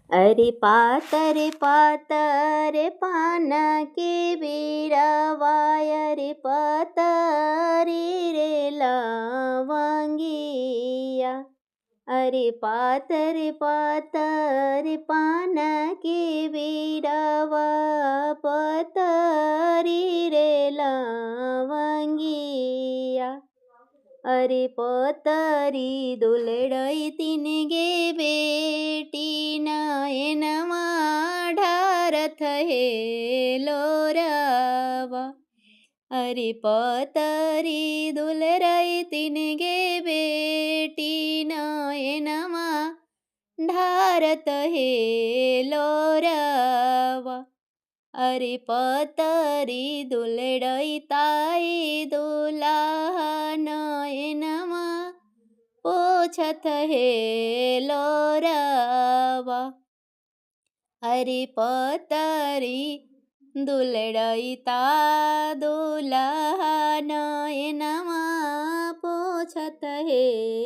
अरे पातर पान के बीरावाय रे पतरी रे लवंगिया। अरे पातर पान के बीरावा पतरी रे लवंगिया। अरे पतरी दुलड़ई तीन गे बेटी नयनमा ढारथ हे लोरावा। अरे पतरी दुलड़ई तीन गे बेटी नयनमा ढारथ हे लोरावा। अरे पतरी दुलड़ई ताई दुलाहा नयनमा पोछत हे लोरावा। अरे पतरी दुलड़ई ता दुलाहा नयनमा पोछत हे